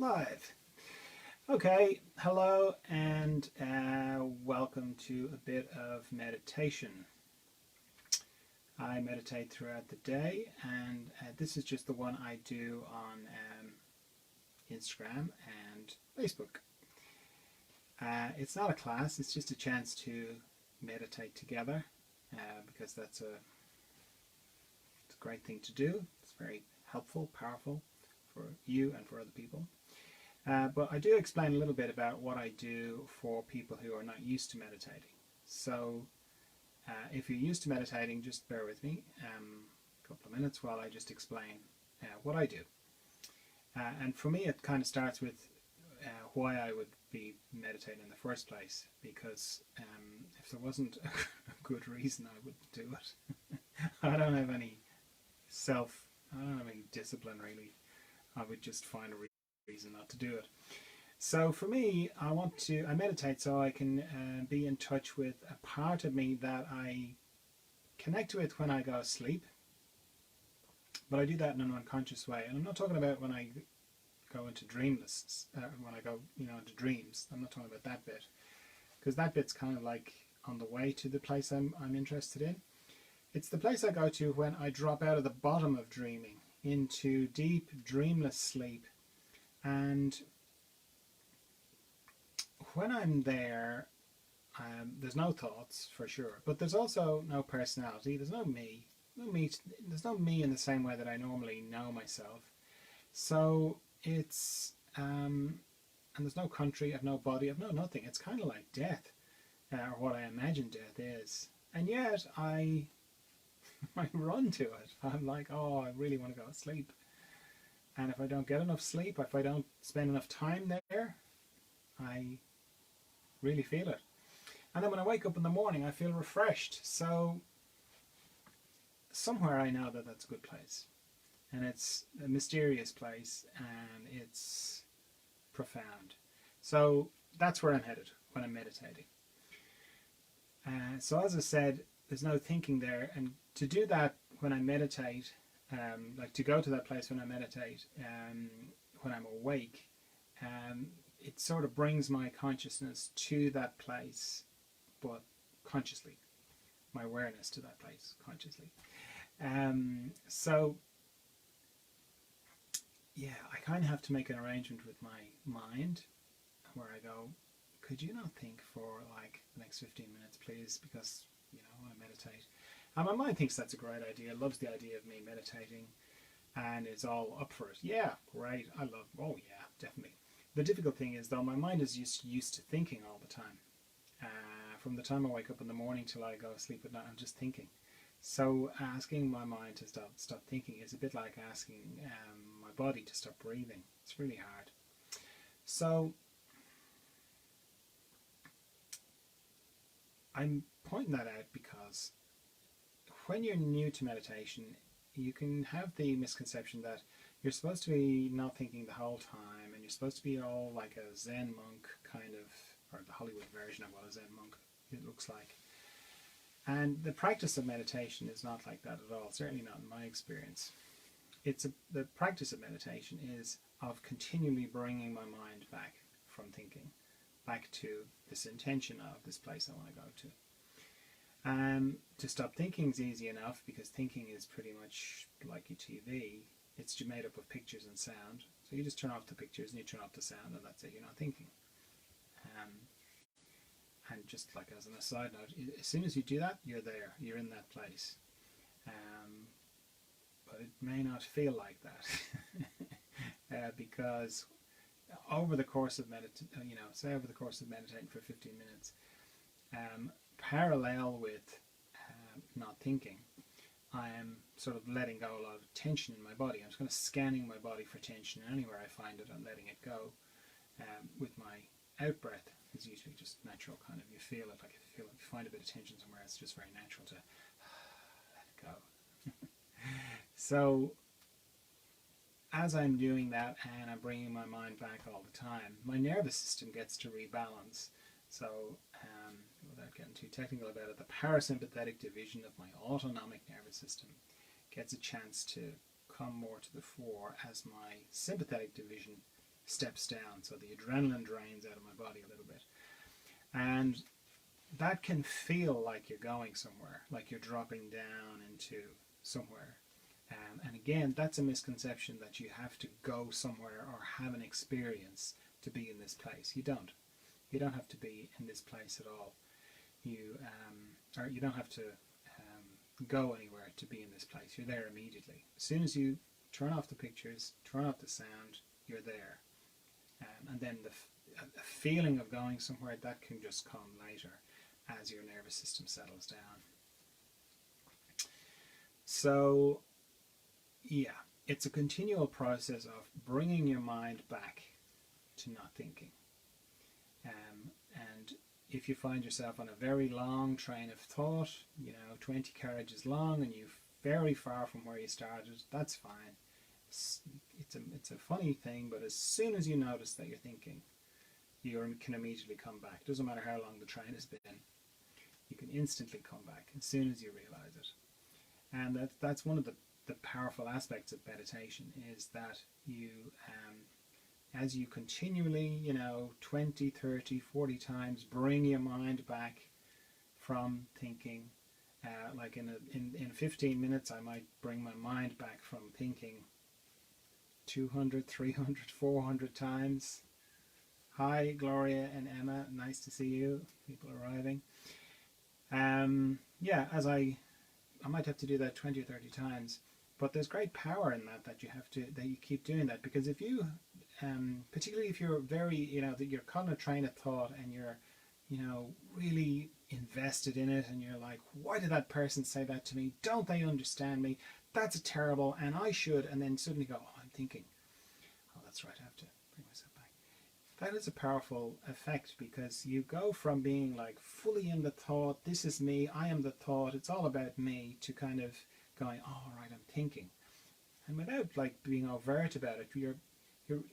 Live. Okay, hello and welcome to a bit of meditation. I meditate throughout the day, and this is just the one I do on Instagram and Facebook. It's not a class, it's just a chance to meditate together because it's a great thing to do. It's very helpful, powerful for you and for other people. But I do explain a little bit about what I do for people who are not used to meditating. So if you're used to meditating, just bear with me a couple of minutes while I just explain what I do. And for me, it kind of starts with why I would be meditating in the first place, because if there wasn't a good reason, I wouldn't do it. I don't have any discipline really. I would just find a reason not to do it. So for me, I meditate so I can be in touch with a part of me that I connect with when I go to sleep, but I do that in an unconscious way. And I'm not talking about when I go into dreamless, when I go into dreams. I'm not talking about that bit, because that bit's kind of like on the way to the place I'm interested in. It's the place I go to when I drop out of the bottom of dreaming into deep dreamless sleep. And when I'm there, there's no thoughts for sure, but there's also no personality. There's no me. There's no me in the same way that I normally know myself. So it's and there's no country. I've no body. I've no nothing. It's kind of like death, or what I imagine death is. And yet I run to it. I'm like, oh, I really want to go to sleep. And if I don't get enough sleep, if I don't spend enough time there, I really feel it. And then when I wake up in the morning, I feel refreshed. So somewhere I know that that's a good place. And it's a mysterious place, and it's profound. So that's where I'm headed when I'm meditating. So as I said, there's no thinking there. And to do that when I meditate, like to go to that place when I meditate, when I'm awake, it sort of brings my consciousness to that place, but consciously, my awareness to that place consciously. So yeah, I kind of have to make an arrangement with my mind where I go, could you not think for like the next 15 minutes, please? Because, I want to meditate. And my mind thinks that's a great idea, loves the idea of me meditating, and is all up for it. Yeah, great. Oh yeah, definitely. The difficult thing is, though, my mind is used to thinking all the time. From the time I wake up in the morning till I go to sleep at night, I'm just thinking. So asking my mind to stop thinking is a bit like asking my body to stop breathing. It's really hard. So I'm pointing that out because when you're new to meditation, you can have the misconception that you're supposed to be not thinking the whole time, and you're supposed to be all like a Zen monk kind of, or the Hollywood version of what a Zen monk it looks like. And the practice of meditation is not like that at all, certainly not in my experience. The practice of meditation is of continually bringing my mind back from thinking, back to this intention of this place I want to go to. To stop thinking is easy enough, because thinking is pretty much like your TV. It's made up of pictures and sound. So you just turn off the pictures and you turn off the sound, and that's it, you're not thinking. And just like as an aside note, as soon as you do that, you're there, you're in that place. But it may not feel like that because over the course of over the course of meditating for 15 minutes, parallel with not thinking, I am sort of letting go a lot of tension in my body. I'm just kind of scanning my body for tension. Anywhere I find it, I'm letting it go. With my out breath, it's usually just natural, kind of, you feel it, like if you find a bit of tension somewhere, it's just very natural to let it go. So as I'm doing that and I'm bringing my mind back all the time, my nervous system gets to rebalance. So without getting too technical about it, the parasympathetic division of my autonomic nervous system gets a chance to come more to the fore as my sympathetic division steps down, so the adrenaline drains out of my body a little bit. And that can feel like you're going somewhere, like you're dropping down into somewhere. And again, that's a misconception that you have to go somewhere or have an experience to be in this place. You don't. You don't have to be in this place at all. Or you don't have to go anywhere to be in this place. You're there immediately. As soon as you turn off the pictures, turn off the sound, you're there. And then the feeling of going somewhere, that can just come later as your nervous system settles down. So, yeah, it's a continual process of bringing your mind back to not thinking. And if you find yourself on a very long train of thought, 20 carriages long, and you're very far from where you started, that's fine. It's a funny thing, but as soon as you notice that you're thinking, you can immediately come back. It doesn't matter how long the train has been. You can instantly come back as soon as you realize it. And that's one of the powerful aspects of meditation, is that you, as you continually, 20, 30, 40 times bring your mind back from thinking, like in 15 minutes I might bring my mind back from thinking 200, 300, 400 times. Hi, Gloria and Emma, nice to see you. People arriving. Yeah, as I might have to do that 20 or 30 times, but there's great power in that you keep doing that, because if you, particularly if you're very, that you're caught in a train of thought and you're, really invested in it, and you're like, why did that person say that to me? Don't they understand me? That's terrible, and I should, and then suddenly go, oh, I'm thinking, oh, that's right, I have to bring myself back. That is a powerful effect, because you go from being like fully in the thought, this is me, I am the thought, it's all about me, to kind of going, oh, all right, I'm thinking. And without like being overt about it,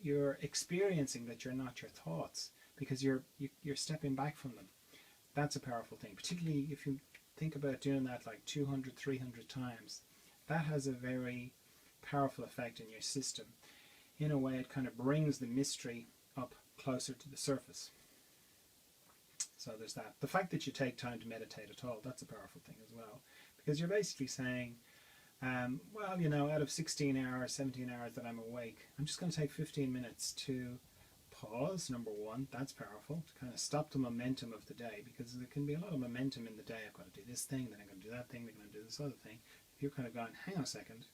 you're experiencing that you're not your thoughts, because you're stepping back from them. That's a powerful thing, particularly if you think about doing that like 200, 300 times. That has a very powerful effect in your system. In a way, it kind of brings the mystery up closer to the surface. So there's that. The fact that you take time to meditate at all, that's a powerful thing as well, because you're basically saying, well, out of 16 hours, 17 hours that I'm awake, I'm just going to take 15 minutes to pause, number one. That's powerful, to kind of stop the momentum of the day, because there can be a lot of momentum in the day. I've got to do this thing, then I'm going to do that thing, then I'm going to do this other thing. If you're kind of going, hang on a second,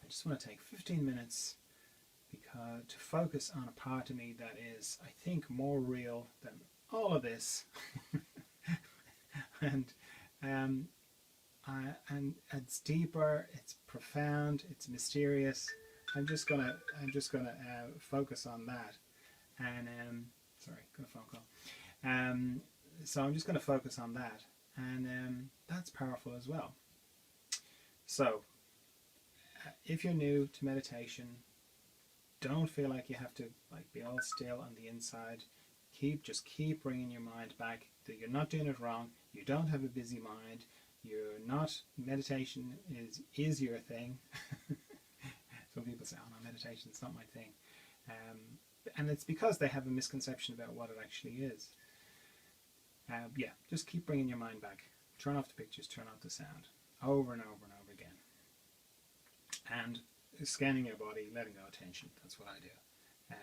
I just want to take 15 minutes to focus on a part of me that is, I think, more real than all of this. and it's deeper, it's profound, it's mysterious. I'm just gonna focus on that. And sorry, got a phone call. So I'm just going to focus on that, and that's powerful as well. So if you're new to meditation, don't feel like you have to like be all still on the inside. Just keep bringing your mind back. That you're not doing it wrong. You don't have a busy mind. You're not. Meditation is your thing. Some people say, "Oh no, meditation's not my thing," and it's because they have a misconception about what it actually is. Yeah, just keep bringing your mind back. Turn off the pictures. Turn off the sound. Over and over and over again. And scanning your body, letting go of tension. That's what I do.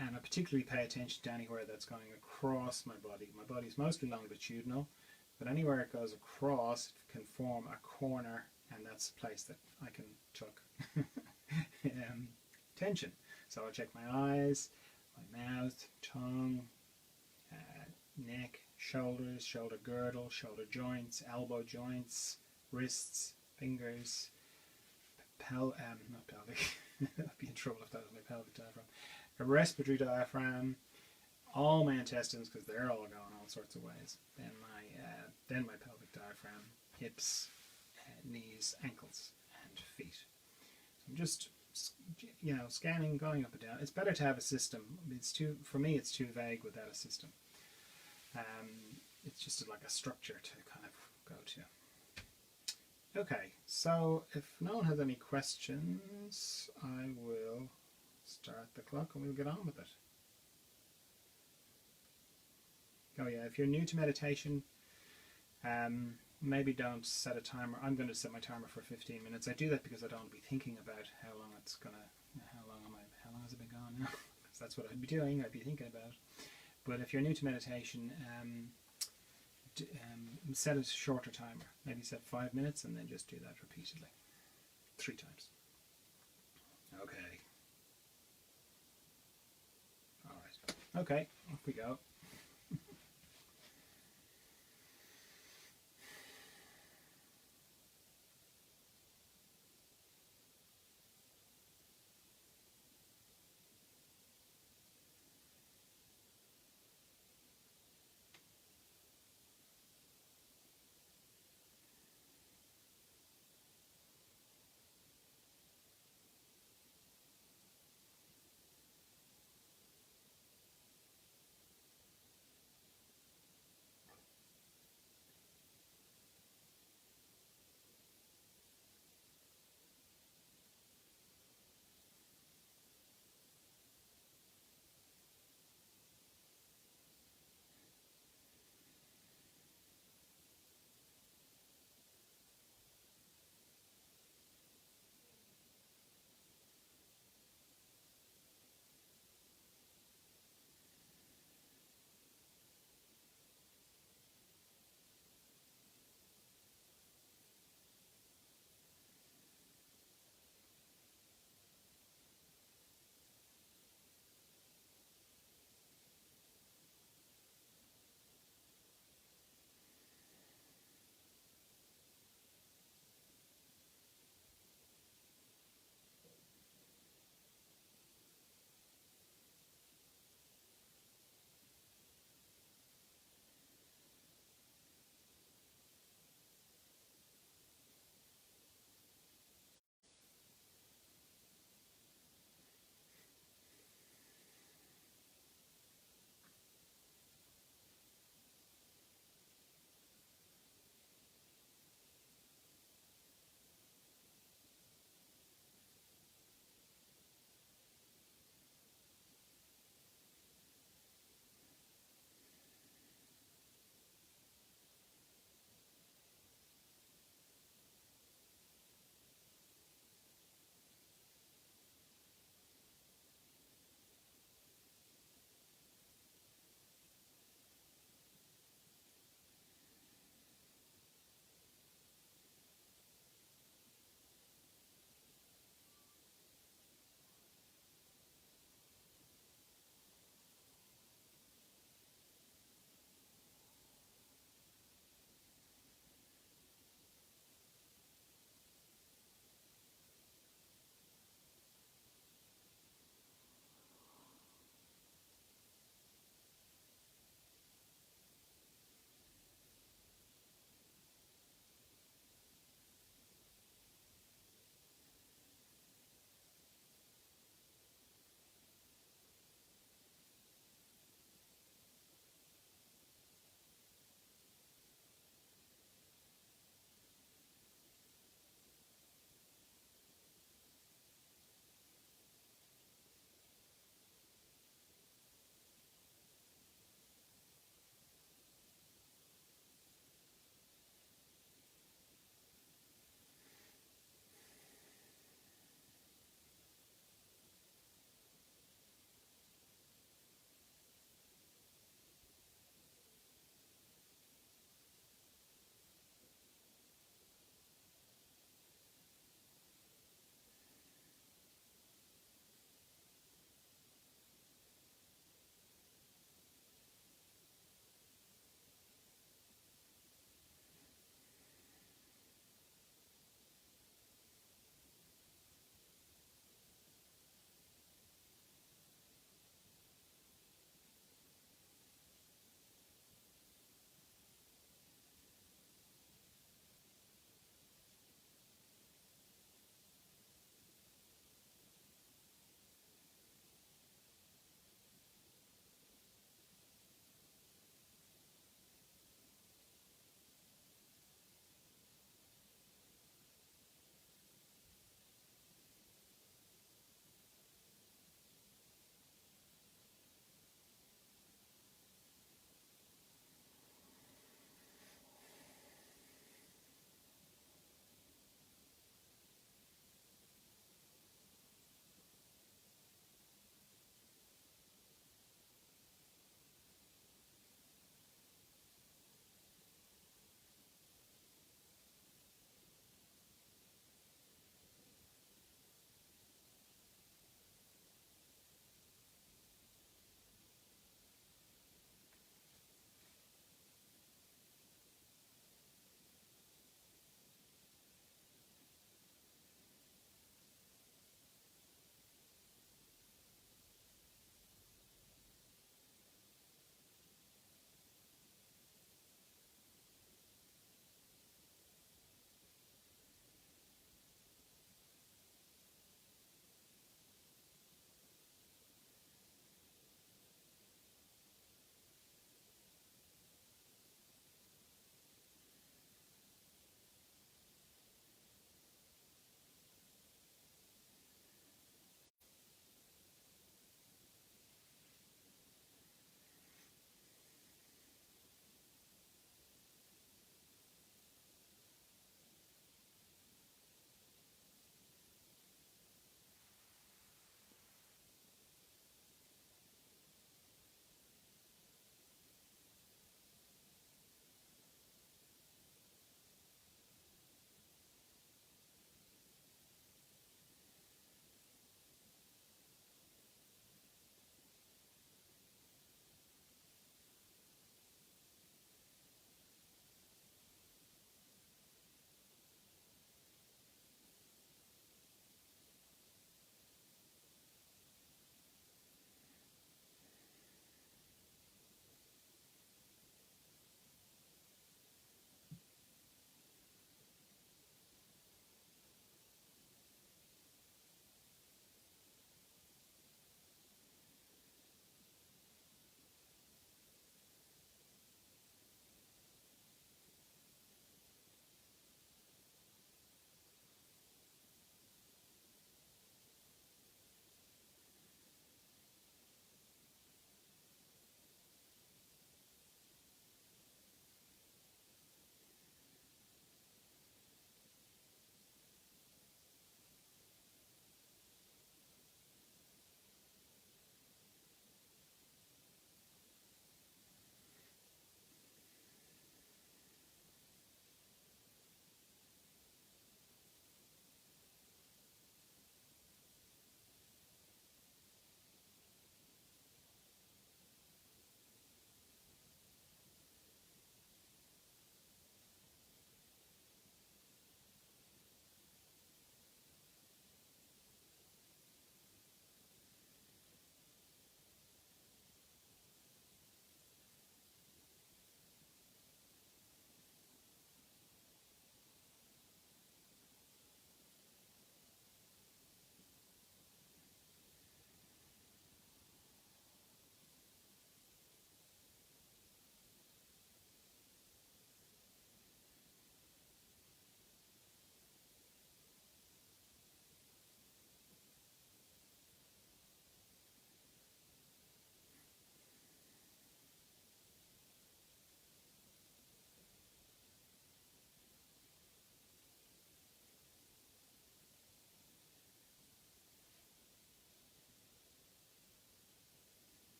And I particularly pay attention to anywhere that's going across my body. My body's mostly longitudinal, but anywhere it goes across, it can form a corner, and that's the place that I can tuck tension. So I'll check my eyes, my mouth, tongue, neck, shoulders, shoulder girdle, shoulder joints, elbow joints, wrists, fingers, not pelvic. I'd be in trouble if that was my pelvic diaphragm. A respiratory diaphragm, all my intestines, because they're all going all sorts of ways. Then my pelvic diaphragm, hips, knees, ankles, and feet. So I'm just, scanning, going up and down. It's better to have a system. For me, it's too vague without a system. It's just like a structure to kind of go to. Okay, so if no one has any questions, I will start the clock and we'll get on with it. Oh yeah, if you're new to meditation, maybe don't set a timer. I'm going to set my timer for 15 minutes. I do that because I don't want to be thinking about how long it's gonna, how long has it been gone now? Because that's what I'd be doing. I'd be thinking about. But if you're new to meditation, set a shorter timer. Maybe set 5 minutes and then just do that repeatedly, 3 times. Okay. All right. Okay. Off we go.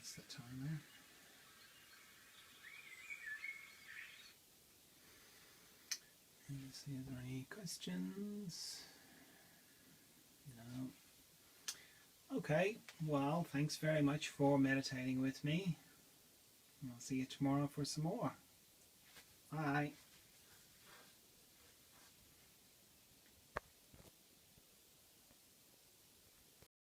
That's the timer. Let's see, are there any questions? No. Okay, well, thanks very much for meditating with me. I'll see you tomorrow for some more. Bye.